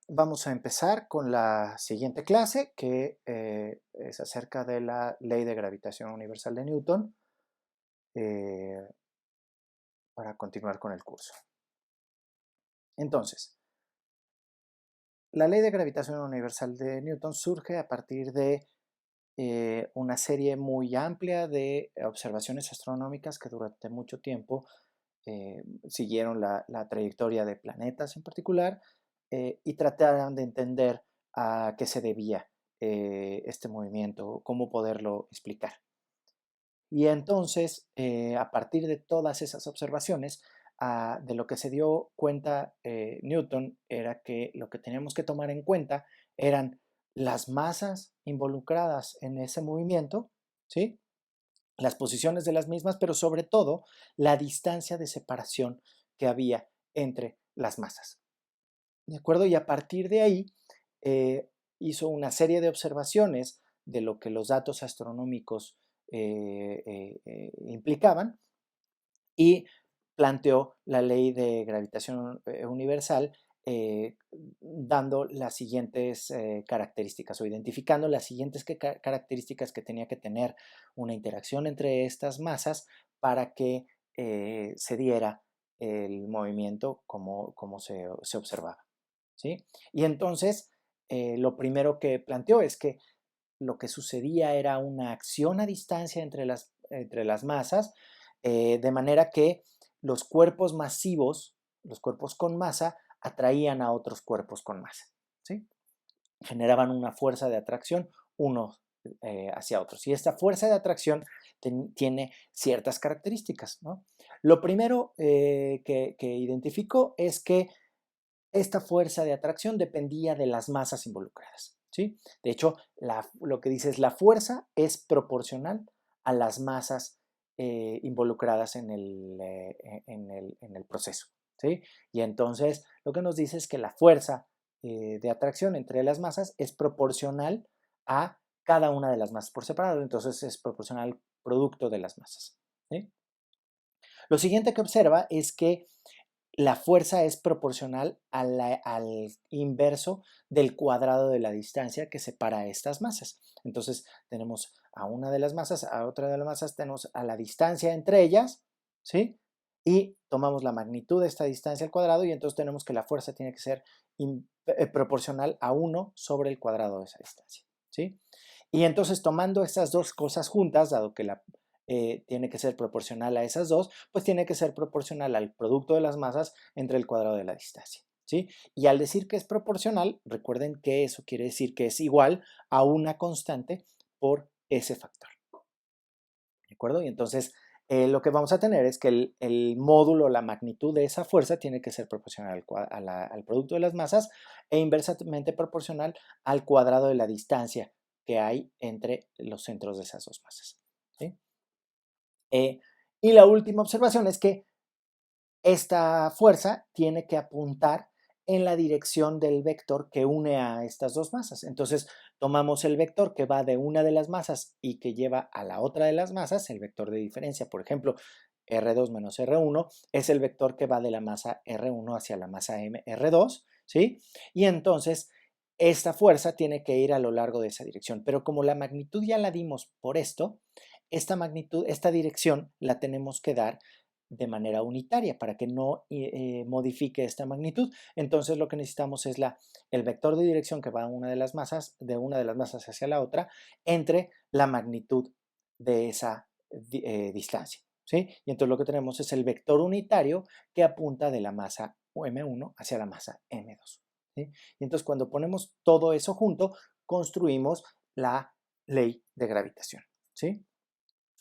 vamos a empezar con la siguiente clase, que es acerca de la ley de gravitación universal de Newton, eh, para continuar con el curso. Entonces, la ley de gravitación universal de Newton surge a partir de una serie muy amplia de observaciones astronómicas que durante mucho tiempo siguieron la trayectoria de planetas en particular y trataron de entender a qué se debía este movimiento, cómo poderlo explicar. Y entonces, a partir de todas esas observaciones, de lo que se dio cuenta Newton era que lo que teníamos que tomar en cuenta eran las masas involucradas en ese movimiento, ¿sí? Las posiciones de las mismas, pero sobre todo la distancia de separación que había entre las masas. ¿De acuerdo? Y a partir de ahí eh, hizo una serie de observaciones de lo que los datos astronómicos implicaban y planteó la ley de gravitación universal dando las siguientes características o identificando las siguientes características que tenía que tener una interacción entre estas masas para que se diera el movimiento como se observaba. ¿Sí? Y entonces, lo primero que planteó es que lo que sucedía era una acción a distancia entre las masas, de manera que los cuerpos masivos, los cuerpos con masa, atraían a otros cuerpos con masa, ¿sí? Generaban una fuerza de atracción unos hacia otros. Y esta fuerza de atracción tiene ciertas características, ¿no? Lo primero que identificó es que esta fuerza de atracción dependía de las masas involucradas, ¿sí? De hecho, lo que dice es la fuerza es proporcional a las masas involucradas en el proceso, ¿sí? Y entonces lo que nos dice es que la fuerza de atracción entre las masas es proporcional a cada una de las masas por separado, entonces es proporcional al producto de las masas, ¿sí? Lo siguiente que observa es que la fuerza es proporcional al inverso del cuadrado de la distancia que separa estas masas. Entonces tenemos a una de las masas, a otra de las masas, tenemos a la distancia entre ellas, ¿sí? Y tomamos la magnitud de esta distancia al cuadrado y entonces tenemos que la fuerza tiene que ser proporcional a 1 sobre el cuadrado de esa distancia, ¿sí? Y entonces tomando estas dos cosas juntas, dado que tiene que ser proporcional a esas dos, pues tiene que ser proporcional al producto de las masas entre el cuadrado de la distancia, ¿sí? Y al decir que es proporcional, recuerden que eso quiere decir que es igual a una constante por ese factor, ¿de acuerdo? Y entonces lo que vamos a tener es que el módulo, la magnitud de esa fuerza tiene que ser proporcional al producto de las masas e inversamente proporcional al cuadrado de la distancia que hay entre los centros de esas dos masas, ¿sí? Y la última observación es que esta fuerza tiene que apuntar en la dirección del vector que une a estas dos masas. Entonces, tomamos el vector que va de una de las masas y que lleva a la otra de las masas, el vector de diferencia, por ejemplo, R2 menos R1 es el vector que va de la masa R1 hacia la masa M, R2, ¿sí? Y entonces, esta fuerza tiene que ir a lo largo de esa dirección. Pero como la magnitud ya la dimos por esto, esta magnitud, esta dirección la tenemos que dar de manera unitaria para que no modifique esta magnitud. Entonces lo que necesitamos es el vector de dirección que va a de una de las masas hacia la otra entre la magnitud de esa distancia, ¿sí? Y entonces lo que tenemos es el vector unitario que apunta de la masa M1 hacia la masa M2, ¿sí? Y entonces cuando ponemos todo eso junto, construimos la ley de gravitación, ¿sí?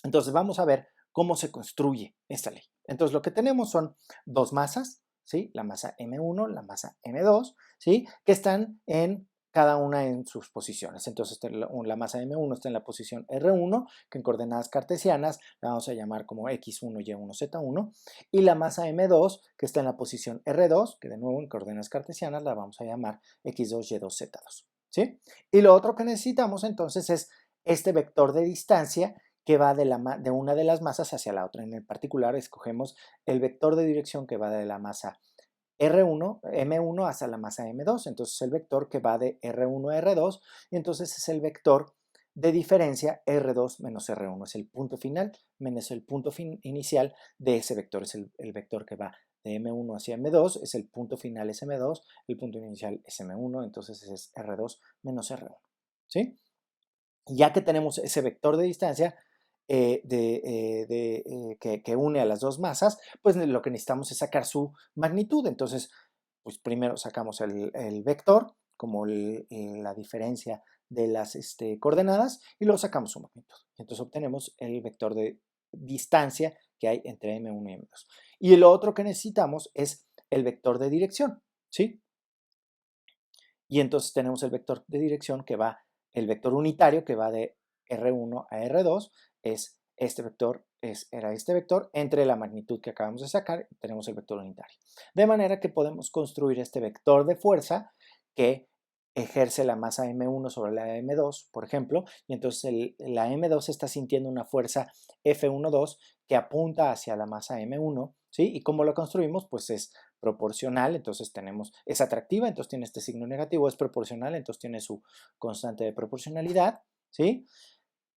Entonces vamos a ver cómo se construye esta ley. Entonces lo que tenemos son dos masas, ¿sí? La masa M1, la masa M2, ¿sí? Que están en cada una en sus posiciones. Entonces la masa M1 está en la posición R1, que en coordenadas cartesianas la vamos a llamar como X1, Y1, Z1, y la masa M2, que está en la posición R2, que de nuevo en coordenadas cartesianas la vamos a llamar X2, Y2, Z2, ¿sí? Y lo otro que necesitamos entonces es este vector de distancia que va de una de las masas hacia la otra. En el particular, escogemos el vector de dirección que va de la masa R1, M1 hasta la masa M2. Entonces el vector que va de R1 a R2, y entonces es el vector de diferencia R2 menos R1. Es el punto final menos el punto inicial de ese vector. Es el vector que va de M1 hacia M2, es el punto final es M2, el punto inicial es M1, entonces es R2 menos R1. ¿Sí? Ya que tenemos ese vector de distancia que une a las dos masas, pues lo que necesitamos es sacar su magnitud. Entonces, pues primero sacamos el vector como la diferencia de las coordenadas y luego sacamos su magnitud. Entonces obtenemos el vector de distancia que hay entre M1 y M2. Y lo otro que necesitamos es el vector de dirección, ¿sí? Y entonces tenemos el vector de dirección que va, el vector unitario que va de R1 a R2, es este vector, era este vector, entre la magnitud que acabamos de sacar, tenemos el vector unitario. De manera que podemos construir este vector de fuerza que ejerce la masa M1 sobre la M2, por ejemplo, y entonces la M2 está sintiendo una fuerza F12 que apunta hacia la masa M1, ¿sí? ¿Y cómo lo construimos? Pues es proporcional, entonces es atractiva, entonces tiene este signo negativo, es proporcional, entonces tiene su constante de proporcionalidad, ¿sí?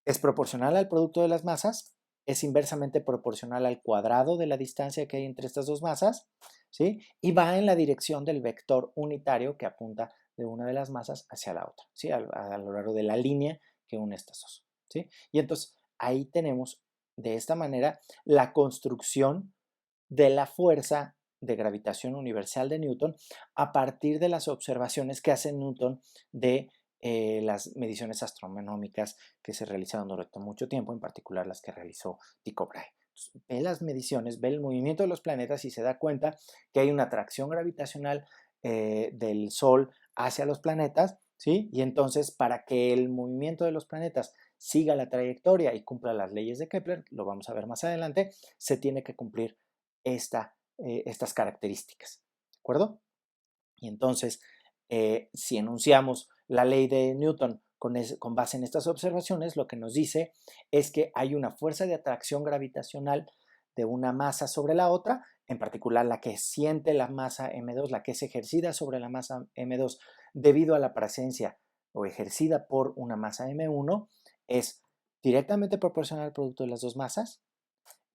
Es proporcional al producto de las masas, es inversamente proporcional al cuadrado de la distancia que hay entre estas dos masas, ¿sí? Y va en la dirección del vector unitario que apunta de una de las masas hacia la otra, ¿sí? A lo largo de la línea que une estas dos, ¿sí? Y entonces ahí tenemos de esta manera la construcción de la fuerza de gravitación universal de Newton a partir de las observaciones que hace Newton de las mediciones astronómicas que se realizaron durante mucho tiempo, en particular las que realizó Tycho Brahe. Entonces, ve las mediciones, ve el movimiento de los planetas y se da cuenta que hay una atracción gravitacional del Sol hacia los planetas, ¿sí? Y entonces, para que el movimiento de los planetas siga la trayectoria y cumpla las leyes de Kepler, lo vamos a ver más adelante, se tiene que cumplir estas características, ¿de acuerdo? Y entonces, si enunciamos la ley de Newton con base en estas observaciones, lo que nos dice es que hay una fuerza de atracción gravitacional de una masa sobre la otra, en particular la que siente la masa M2, la que es ejercida sobre la masa M2 debido a la presencia o ejercida por una masa M1, es directamente proporcional al producto de las dos masas,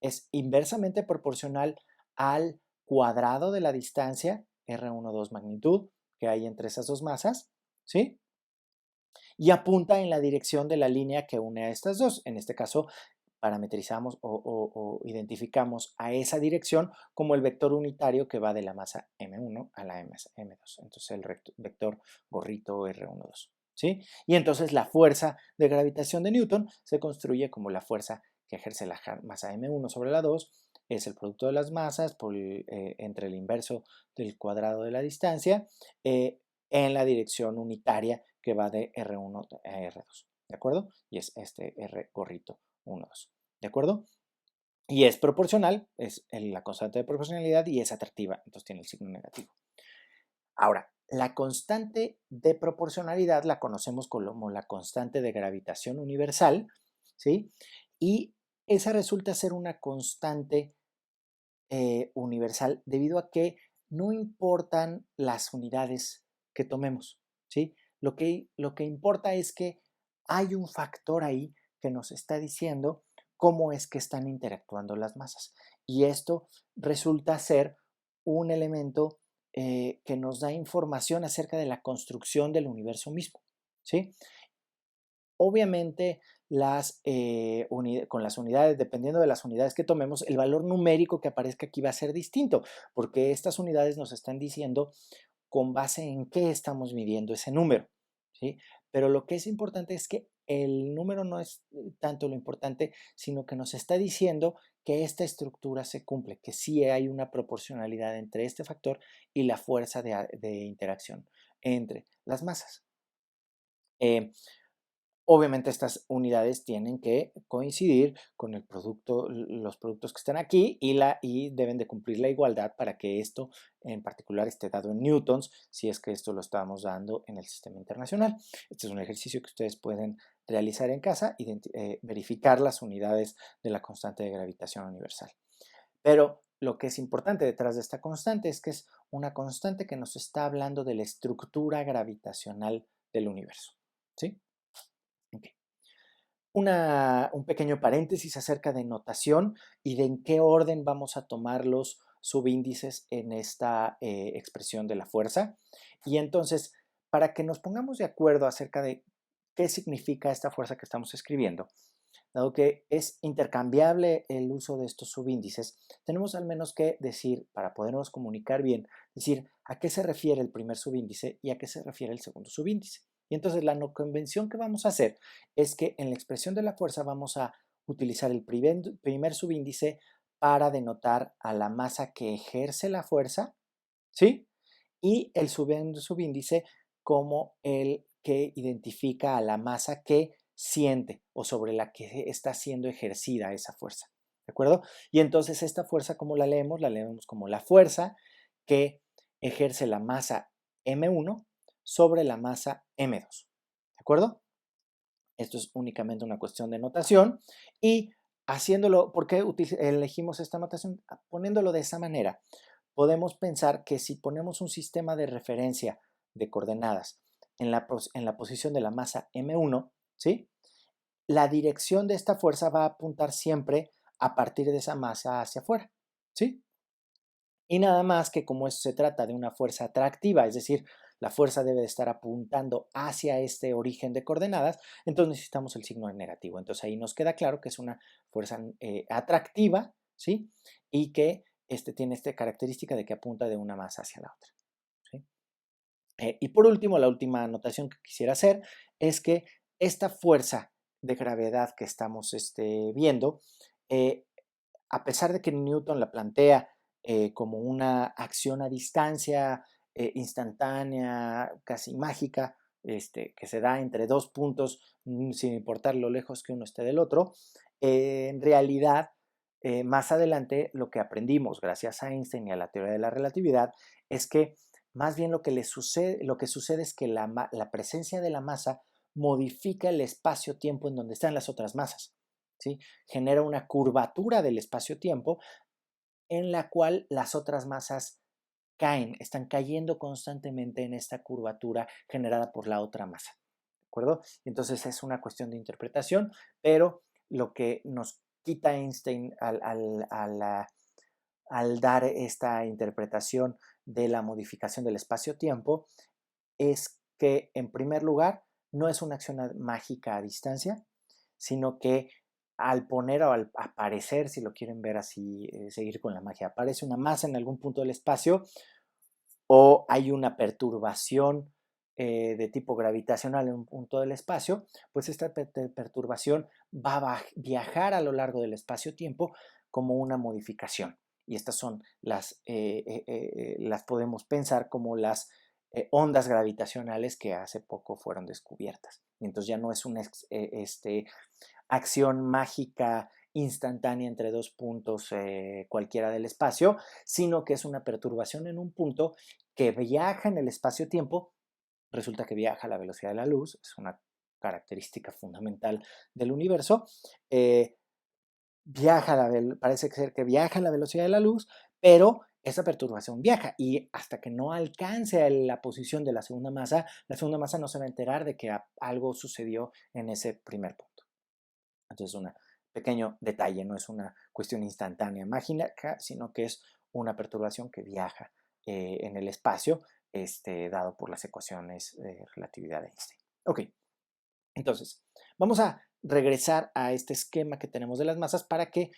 es inversamente proporcional al cuadrado de la distancia, R12 magnitud, que hay entre esas dos masas, ¿sí? Y apunta en la dirección de la línea que une a estas dos. En este caso, parametrizamos o identificamos a esa dirección como el vector unitario que va de la masa M1 a la M2. Entonces, el vector gorrito R12. ¿Sí? Y entonces la fuerza de gravitación de Newton se construye como la fuerza que ejerce la masa M1 sobre la 2, es el producto de las masas entre el inverso del cuadrado de la distancia en la dirección unitaria que va de R1 a R2, ¿de acuerdo? Y es este R gorrito 1, 2, ¿de acuerdo? Y es proporcional, es la constante de proporcionalidad y es atractiva, entonces tiene el signo negativo. Ahora, la constante de proporcionalidad la conocemos como la constante de gravitación universal, ¿sí? Y esa resulta ser una constante universal debido a que no importan las unidades que tomemos, ¿sí? Lo que importa es que hay un factor ahí que nos está diciendo cómo es que están interactuando las masas. Y esto resulta ser un elemento que nos da información acerca de la construcción del universo mismo, ¿sí? Obviamente, con las unidades, dependiendo de las unidades que tomemos, el valor numérico que aparezca aquí va a ser distinto, porque estas unidades nos están diciendo con base en qué estamos midiendo ese número, ¿sí? Pero lo que es importante es que el número no es tanto lo importante, sino que nos está diciendo que esta estructura se cumple, que sí hay una proporcionalidad entre este factor y la fuerza de interacción entre las masas. Eh, Obviamente estas unidades tienen que coincidir con los productos que están aquí y deben de cumplir la igualdad para que esto en particular esté dado en newtons, si es que esto lo estamos dando en el sistema internacional. Este es un ejercicio que ustedes pueden realizar en casa y verificar las unidades de la constante de gravitación universal. Pero lo que es importante detrás de esta constante es que es una constante que nos está hablando de la estructura gravitacional del universo. ¿Sí? Okay. Un pequeño paréntesis acerca de notación y de en qué orden vamos a tomar los subíndices en esta expresión de la fuerza. Y entonces, para que nos pongamos de acuerdo acerca de qué significa esta fuerza que estamos escribiendo, dado que es intercambiable el uso de estos subíndices, tenemos al menos que decir, para podernos comunicar bien, decir a qué se refiere el primer subíndice y a qué se refiere el segundo subíndice. Y entonces la no convención que vamos a hacer es que en la expresión de la fuerza vamos a utilizar el primer subíndice para denotar a la masa que ejerce la fuerza, ¿sí? Y el segundo subíndice como el que identifica a la masa que siente o sobre la que está siendo ejercida esa fuerza. ¿De acuerdo? Y entonces esta fuerza, ¿cómo la leemos? La leemos como la fuerza que ejerce la masa M1 sobre la masa M2. ¿De acuerdo? Esto es únicamente una cuestión de notación y haciéndolo, ¿por qué elegimos esta notación? Poniéndolo de esa manera, podemos pensar que si ponemos un sistema de referencia de coordenadas en la posición de la masa M1, ¿sí? La dirección de esta fuerza va a apuntar siempre a partir de esa masa hacia afuera, ¿sí? Y nada más que como se trata de una fuerza atractiva, es decir, la fuerza debe de estar apuntando hacia este origen de coordenadas, entonces necesitamos el signo negativo. Entonces ahí nos queda claro que es una fuerza atractiva, ¿sí? Y que tiene esta característica de que apunta de una masa hacia la otra, ¿sí? Y por último, la última anotación que quisiera hacer es que esta fuerza de gravedad que estamos viendo, eh, a pesar de que Newton la plantea como una acción a distancia instantánea, casi mágica, que se da entre dos puntos sin importar lo lejos que uno esté del otro, en realidad, más adelante lo que aprendimos gracias a Einstein y a la teoría de la relatividad es que más bien lo que sucede es que la presencia de la masa modifica el espacio-tiempo en donde están las otras masas. ¿Sí? Genera una curvatura del espacio-tiempo en la cual las otras masas caen, están cayendo constantemente en esta curvatura generada por la otra masa. ¿De acuerdo? Entonces es una cuestión de interpretación, pero lo que nos quita Einstein al dar esta interpretación de la modificación del espacio-tiempo es que, en primer lugar, no es una acción mágica a distancia, sino que al poner o al aparecer, si lo quieren ver así, seguir con la magia, aparece una masa en algún punto del espacio o hay una perturbación de tipo gravitacional en un punto del espacio, pues esta perturbación va a viajar a lo largo del espacio-tiempo como una modificación. Y estas son las podemos pensar como las ondas gravitacionales que hace poco fueron descubiertas. Y entonces ya no es una acción mágica instantánea entre dos puntos cualquiera del espacio, sino que es una perturbación en un punto que viaja en el espacio-tiempo. Resulta que viaja a la velocidad de la luz, es una característica fundamental del universo. Parece ser que viaja a la velocidad de la luz, pero esa perturbación viaja y hasta que no alcance a la posición de la segunda masa no se va a enterar de que algo sucedió en ese primer punto. Entonces, un pequeño detalle, no es una cuestión instantánea mágica, sino que es una perturbación que viaja en el espacio, dado por las ecuaciones de relatividad de Einstein. Ok, entonces, vamos a regresar a este esquema que tenemos de las masas para que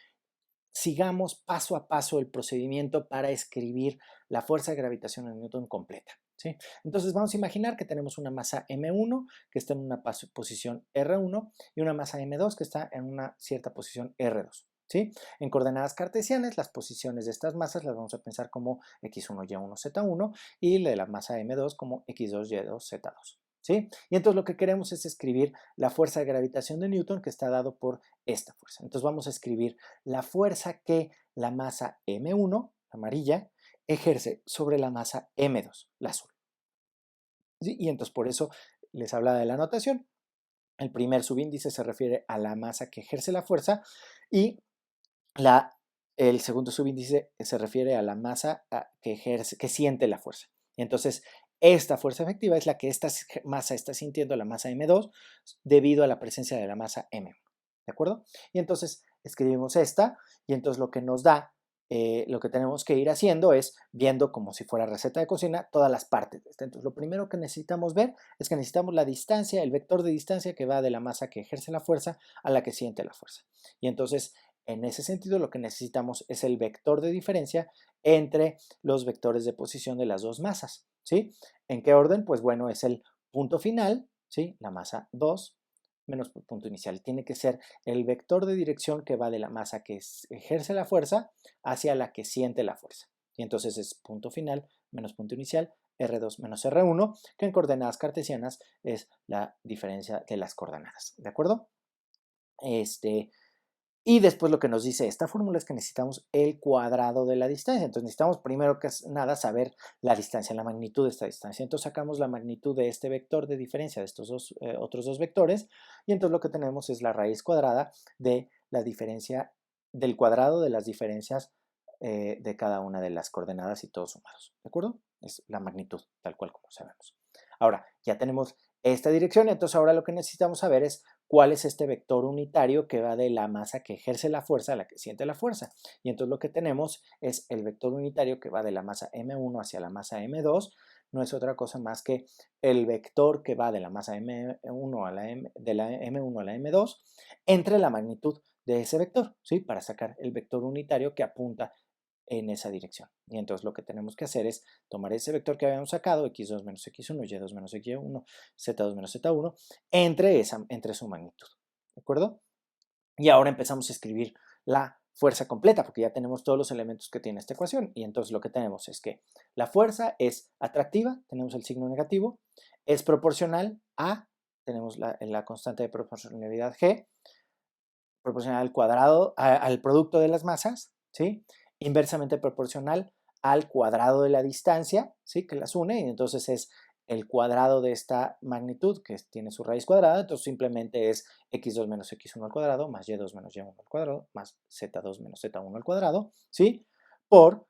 sigamos paso a paso el procedimiento para escribir la fuerza de gravitación en Newton completa. ¿Sí? Entonces vamos a imaginar que tenemos una masa M1 que está en una posición R1 y una masa M2 que está en una cierta posición R2. ¿Sí? En coordenadas cartesianas, las posiciones de estas masas las vamos a pensar como X1, Y1, Z1 y la de la masa M2 como X2, Y2, Z2. ¿Sí? Y entonces lo que queremos es escribir la fuerza de gravitación de Newton que está dado por esta fuerza. Entonces vamos a escribir la fuerza que la masa M1, la amarilla, ejerce sobre la masa M2, la azul. ¿Sí? Y entonces por eso les hablaba de la notación. El primer subíndice se refiere a la masa que ejerce la fuerza y la El segundo subíndice se refiere a la masa que siente la fuerza. Entonces, esta fuerza efectiva es la que esta masa está sintiendo, la masa M2, debido a la presencia de la masa M1. ¿De acuerdo? Y entonces escribimos esta, y entonces lo que nos da, lo que tenemos que ir haciendo es viendo como si fuera receta de cocina todas las partes de esta. Entonces, lo primero que necesitamos ver es que necesitamos la distancia, el vector de distancia que va de la masa que ejerce la fuerza a la que siente la fuerza. Y entonces, en ese sentido, lo que necesitamos es el vector de diferencia entre los vectores de posición de las dos masas, ¿sí? ¿En qué orden? Pues bueno, es el punto final, ¿sí? La masa 2 menos punto inicial. Tiene que ser el vector de dirección que va de la masa que ejerce la fuerza hacia la que siente la fuerza. Y entonces es punto final menos punto inicial, R2 menos R1, que en coordenadas cartesianas es la diferencia de las coordenadas, ¿de acuerdo? Y después lo que nos dice esta fórmula es que necesitamos el cuadrado de la distancia. Entonces necesitamos primero que nada saber la distancia, la magnitud de esta distancia. Entonces sacamos la magnitud de este vector de diferencia de estos otros dos vectores, y entonces lo que tenemos es la raíz cuadrada de la diferencia del cuadrado de las diferencias de cada una de las coordenadas y todos sumados. ¿De acuerdo? Es la magnitud, tal cual como sabemos. Ahora, ya tenemos esta dirección, entonces ahora lo que necesitamos saber es cuál es este vector unitario que va de la masa que ejerce la fuerza a la que siente la fuerza. Y entonces lo que tenemos es el vector unitario que va de la masa M1 hacia la masa M2, no es otra cosa más que el vector que va de la masa M1 a la de la M1 a la M2 entre la magnitud de ese vector, ¿sí? Para sacar el vector unitario que apunta en esa dirección. Y entonces lo que tenemos que hacer es tomar ese vector que habíamos sacado, x2 menos x1, y2 menos y1, z2 menos z1, entre su magnitud. ¿De acuerdo? Y ahora empezamos a escribir la fuerza completa, porque ya tenemos todos los elementos que tiene esta ecuación. Y entonces lo que tenemos es que la fuerza es atractiva, tenemos el signo negativo, es proporcional a, tenemos la constante de proporcionalidad g, proporcional al cuadrado, al producto de las masas, ¿sí? Inversamente proporcional al cuadrado de la distancia, ¿sí? Que las une, y entonces es el cuadrado de esta magnitud, que tiene su raíz cuadrada, entonces simplemente es x2 menos x1 al cuadrado, más y2 menos y1 al cuadrado, más z2 menos z1 al cuadrado, ¿sí? Por,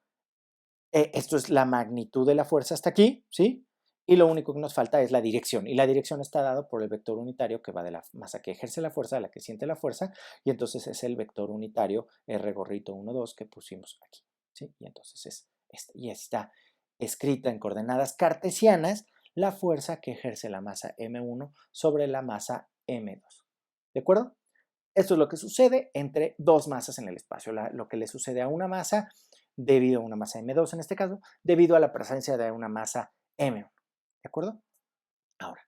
esto es la magnitud de la fuerza hasta aquí, ¿sí? Y lo único que nos falta es la dirección. Y la dirección está dado por el vector unitario que va de la masa que ejerce la fuerza a la que siente la fuerza. Y entonces es el vector unitario R gorrito 1, 2 que pusimos aquí. ¿Sí? Y entonces es este. Y está escrita en coordenadas cartesianas la fuerza que ejerce la masa M1 sobre la masa M2. ¿De acuerdo? Esto es lo que sucede entre dos masas en el espacio. Lo que le sucede a una masa debido a una masa M2 en este caso, debido a la presencia de una masa M1. ¿De acuerdo? Ahora,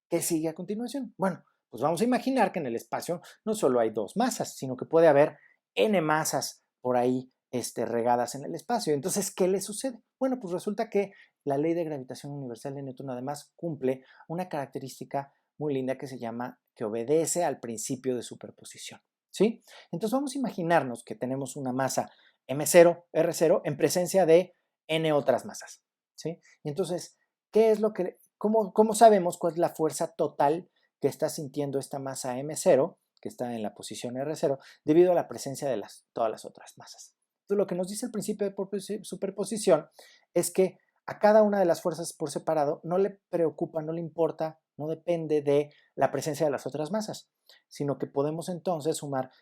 ¿qué sigue a continuación? Bueno, pues vamos a imaginar que en el espacio no solo hay dos masas, sino que puede haber n masas por ahí regadas en el espacio. Entonces, ¿qué le sucede? Bueno, pues resulta que la ley de gravitación universal de Newton además cumple una característica muy linda que se llama, que obedece al principio de superposición. ¿Sí? Entonces vamos a imaginarnos que tenemos una masa M0, R0 en presencia de n otras masas. ¿Sí? Y entonces, ¿qué es lo que ¿cómo sabemos cuál es la fuerza total que está sintiendo esta masa M0, que está en la posición R0, debido a la presencia de todas las otras masas? Entonces, lo que nos dice el principio de superposición es que a cada una de las fuerzas por separado no le preocupa, no le importa, no depende de la presencia de las otras masas, sino que podemos entonces sumar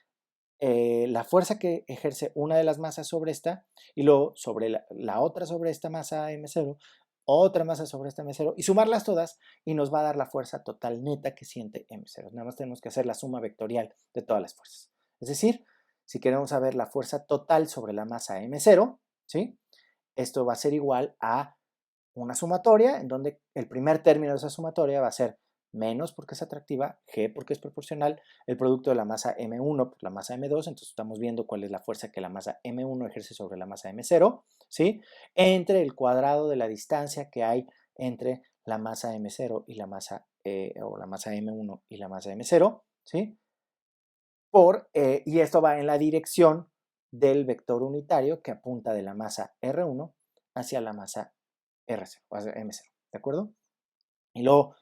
la fuerza que ejerce una de las masas sobre esta y luego sobre la otra sobre esta masa M0, otra masa sobre esta M0 y sumarlas todas y nos va a dar la fuerza total neta que siente M0. Nada más tenemos que hacer la suma vectorial de todas las fuerzas. Es decir, si queremos saber la fuerza total sobre la masa M0, ¿sí? Esto va a ser igual a una sumatoria en donde el primer término de esa sumatoria va a ser menos porque es atractiva, G porque es proporcional, el producto de la masa M1 por la masa M2, entonces estamos viendo cuál es la fuerza que la masa M1 ejerce sobre la masa M0, ¿sí? Entre el cuadrado de la distancia que hay entre la masa M0 y la masa, o la masa M1 y la masa M0, ¿sí? Y esto va en la dirección del vector unitario que apunta de la masa R1 hacia la masa R0, o sea, M0, ¿de acuerdo? Y luego,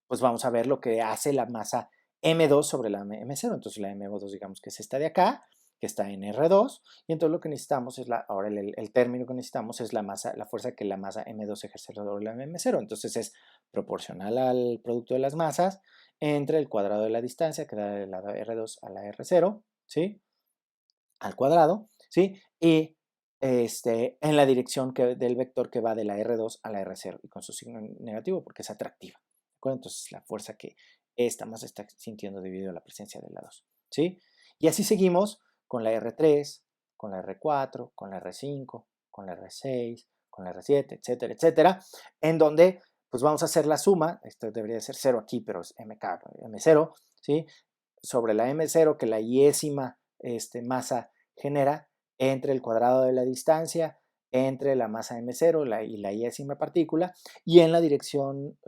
pues vamos a ver lo que hace la masa M2 sobre la M0. Entonces la M2 digamos que es esta de acá, que está en R2, y entonces lo que necesitamos es ahora el término que necesitamos es la masa, la fuerza que la masa M2 ejerce sobre la M0. Entonces es proporcional al producto de las masas entre el cuadrado de la distancia, que da de la R2 a la R0, ¿sí? Al cuadrado, ¿sí? Y en la dirección del vector que va de la R2 a la R0 y con su signo negativo porque es atractiva. ¿De acuerdo? Entonces la fuerza que esta masa está sintiendo debido a la presencia de la 2, ¿sí? Y así seguimos con la R3, con la R4, con la R5, con la R6, con la R7, etcétera, etcétera, en donde pues vamos a hacer la suma, esto debería ser 0 aquí, pero es MK, M0, ¿sí? Sobre la M0 que la iésima masa genera entre el cuadrado de la distancia, entre la masa M0 y la iésima partícula, y en la dirección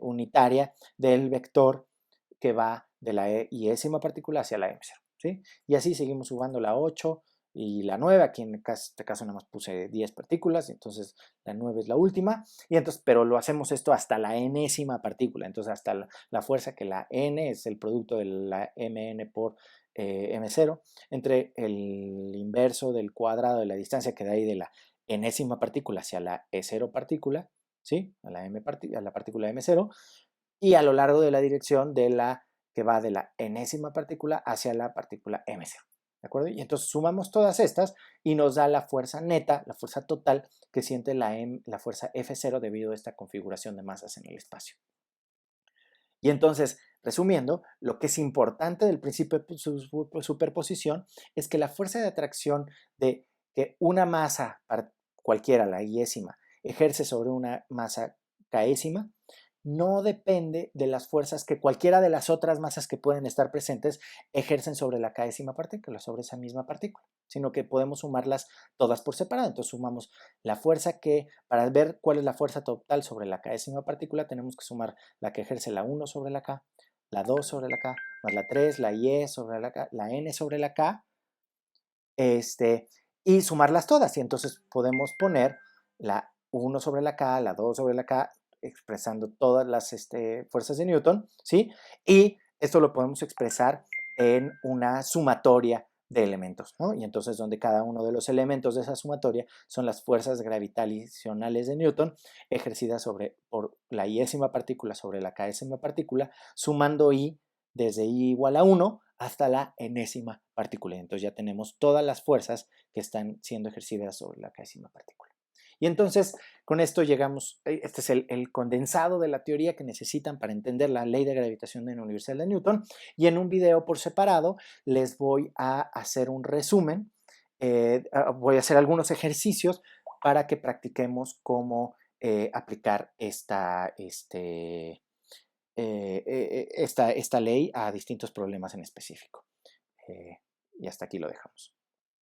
unitaria del vector que va de la iésima partícula hacia la M0. ¿Sí? Y así seguimos sumando la 8 y la 9, aquí en este caso nada más puse 10 partículas, entonces la 9 es la última, y entonces, pero lo hacemos esto hasta la enésima partícula, entonces hasta la fuerza que la n es el producto de la mn por m0, entre el inverso del cuadrado de la distancia que da ahí de la enésima partícula hacia la e0 partícula, ¿sí? A la partícula m0, y a lo largo de la dirección de la que va de la enésima partícula hacia la partícula m0. ¿De acuerdo? Y entonces sumamos todas estas y nos da la fuerza neta, la fuerza total que siente la fuerza F0 debido a esta configuración de masas en el espacio. Y entonces, resumiendo, lo que es importante del principio de superposición es que la fuerza de atracción de que una masa cualquiera, la iésima, ejerce sobre una masa késima, no depende de las fuerzas que cualquiera de las otras masas que pueden estar presentes ejercen sobre la késima partícula, sobre esa misma partícula, sino que podemos sumarlas todas por separado. Entonces sumamos la fuerza que, para ver cuál es la fuerza total sobre la késima partícula, tenemos que sumar la que ejerce la 1 sobre la K, la 2 sobre la K, más la 3, la Y sobre la K, la N sobre la K, y sumarlas todas. Y entonces podemos poner la 1 sobre la K, la 2 sobre la K, expresando todas las fuerzas de Newton, ¿sí? Y esto lo podemos expresar en una sumatoria de elementos, ¿no? Y entonces donde cada uno de los elementos de esa sumatoria son las fuerzas gravitacionales de Newton ejercidas por la iésima partícula sobre la késima partícula, sumando I desde I igual a 1 hasta la enésima partícula. Entonces ya tenemos todas las fuerzas que están siendo ejercidas sobre la késima partícula. Y entonces, con esto llegamos, este es el condensado de la teoría que necesitan para entender la ley de gravitación universal de Newton. Y en un video por separado les voy a hacer un resumen, voy a hacer algunos ejercicios para que practiquemos cómo aplicar esta ley a distintos problemas en específico. Y hasta aquí lo dejamos.